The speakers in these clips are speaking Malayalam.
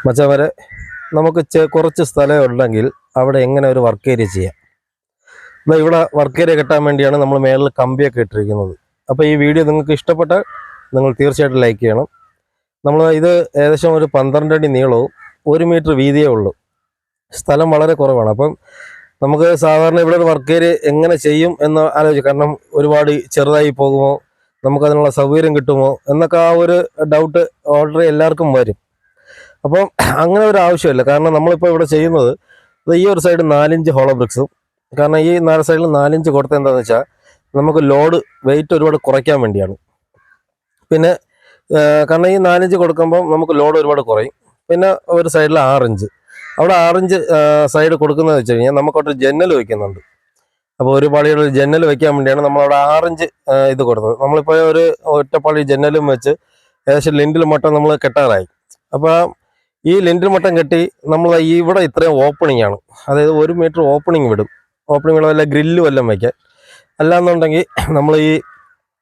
മച്ചവരെ നമുക്ക് കുറച്ച് സ്ഥലം ഉണ്ടെങ്കിൽ അവിടെ എങ്ങനെ ഒരു വർക്ക് ഏരിയ ചെയ്യാം. എന്നാൽ ഇവിടെ വർക്ക് ഏരിയ കെട്ടാൻ വേണ്ടിയാണ് നമ്മൾ മേളിൽ കമ്പിയൊക്കെ ഇട്ടിരിക്കുന്നത്. അപ്പോൾ ഈ വീഡിയോ നിങ്ങൾക്ക് ഇഷ്ടപ്പെട്ടാൽ നിങ്ങൾ തീർച്ചയായിട്ടും ലൈക്ക് ചെയ്യണം. നമ്മൾ ഇത് ഏകദേശം ഒരു 12 അടി നീളവും 1 മീറ്റർ വീതിയേ ഉള്ളൂ. സ്ഥലം വളരെ കുറവാണ്. അപ്പം നമുക്ക് സാധാരണ ഇവിടെ ഒരു വർക്ക് ഏരിയ എങ്ങനെ ചെയ്യും എന്ന് ആലോചിക്കും. കാരണം ഒരുപാട് ചെറുതായി പോകുമോ, നമുക്കതിനുള്ള സൗകര്യം കിട്ടുമോ എന്നൊക്കെ ആ ഒരു ഡൗട്ട് ഓൾറെഡി എല്ലാവർക്കും വരും. അപ്പം അങ്ങനെ ഒരു ആവശ്യമില്ല. കാരണം നമ്മളിപ്പോൾ ഇവിടെ ചെയ്യുന്നത് ഈ ഒരു സൈഡ് 4 ഇഞ്ച് ഹോളോ ബ്രിക്സും, കാരണം ഈ 4 സൈഡിൽ 4 ഇഞ്ച് കൊടുത്തത് എന്താണെന്ന് വെച്ചാൽ നമുക്ക് ലോഡ് വെയിറ്റ് ഒരുപാട് കുറയ്ക്കാൻ വേണ്ടിയാണ്. പിന്നെ കാരണം ഈ 4 ഇഞ്ച് കൊടുക്കുമ്പം നമുക്ക് ലോഡ് ഒരുപാട് കുറയും. പിന്നെ ഒരു സൈഡിൽ 6 ഇഞ്ച്, അവിടെ 6 ഇഞ്ച് സൈഡ് കൊടുക്കുന്നത് വെച്ച് കഴിഞ്ഞാൽ നമുക്കവിടെ ജന്നൽ വയ്ക്കുന്നുണ്ട്. അപ്പോൾ ഒരു പാളിയുടെ ജന്നൽ വയ്ക്കാൻ വേണ്ടിയാണ് നമ്മളവിടെ 6 ഇഞ്ച് ഇത് കൊടുത്തത്. നമ്മളിപ്പോൾ ഒരു ഒറ്റപ്പാളി ജന്നലും വെച്ച് ഏകദേശം ലിൻഡിൽ മട്ടം നമ്മൾ കെട്ടാറായി. അപ്പോൾ ഈ ലിൻഡിൽ മട്ടം കെട്ടി നമ്മൾ ഇവിടെ ഇത്രയും ഓപ്പണിംഗ് ആണ്, അതായത് 1 മീറ്റർ ഓപ്പണിംഗ് വിടും. ഓപ്പണിംഗ് വിടും, വല്ല ഗ്രില്ലും എല്ലാം വയ്ക്കാൻ. അല്ലാന്നുണ്ടെങ്കിൽ നമ്മൾ ഈ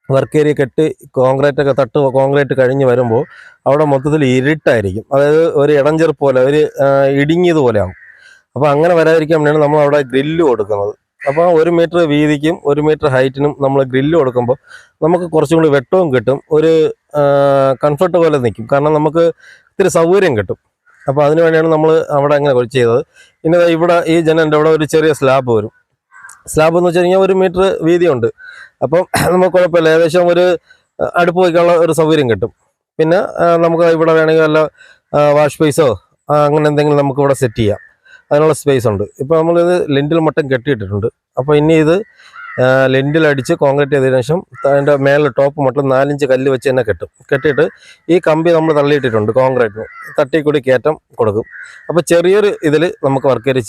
വർക്ക് ഏരിയ കെട്ടി കോൺക്രീറ്റ് കഴിഞ്ഞ് വരുമ്പോൾ അവിടെ മൊത്തത്തിൽ ഇരുട്ടായിരിക്കും. അതായത് ഒരു ഇടഞ്ചെറുപ്പ് പോലെ, ഒരു ഇടുങ്ങിയത് പോലെ ആകും. അപ്പോൾ അങ്ങനെ വരാതിരിക്കാൻ വേണ്ടിയാണ് നമ്മൾ അവിടെ ഗ്രില്ല് കൊടുക്കുന്നത്. അപ്പോൾ 1 മീറ്റർ വീതിക്കും 1 മീറ്റർ ഹൈറ്റിനും നമ്മൾ ഗ്രില്ല് കൊടുക്കുമ്പോൾ നമുക്ക് കുറച്ചും കൂടി വെട്ടവും കിട്ടും, ഒരു കംഫർട്ട് പോലെ നിൽക്കും. കാരണം നമുക്ക് ഇത്തിരി സൗകര്യം കിട്ടും. അപ്പോൾ അതിന് വേണ്ടിയാണ് നമ്മൾ അവിടെ അങ്ങനെ ചെയ്തത്. പിന്നെ ഇവിടെ ഈ ജനലിൻ്റെ അവിടെ ഒരു ചെറിയ സ്ലാബ് വരും. സ്ലാബ് എന്ന് വെച്ച് കഴിഞ്ഞാൽ 1 മീറ്റർ വീതിയുണ്ട്. അപ്പം നമുക്ക് കുഴപ്പമില്ല, ഏകദേശം ഒരു അടുപ്പ് വയ്ക്കാനുള്ള ഒരു സൗകര്യം കിട്ടും. പിന്നെ നമുക്ക് ഇവിടെ വേണമെങ്കിൽ വല്ല വാഷ് സ്പേസോ അങ്ങനെ എന്തെങ്കിലും നമുക്ക് ഇവിടെ സെറ്റ് ചെയ്യാം, അതിനുള്ള സ്പേസ് ഉണ്ട്. ഇപ്പോൾ നമ്മളിത് ലെൻറ്റിൽ മട്ടം കെട്ടിയിട്ടിട്ടുണ്ട്. അപ്പോൾ ഇനി ഇത് ലെൻറ്റിൽ അടിച്ച് കോൺക്രീറ്റ് ചെയ്തതിനു ശേഷം അതിൻ്റെ മേലെ ടോപ്പ് മട്ടം 4 ഇഞ്ച് കല്ല് വെച്ച് തന്നെ കെട്ടിയിട്ട് ഈ കമ്പി നമ്മൾ തള്ളിയിട്ടിട്ടുണ്ട് കോൺക്രീറ്റിന്, തട്ടിക്കൂടി കയറ്റം കൊടുക്കും. അപ്പോൾ ചെറിയൊരു ഇതിൽ നമുക്ക് വർക്ക് ഏരിയ ചെയ്യാം.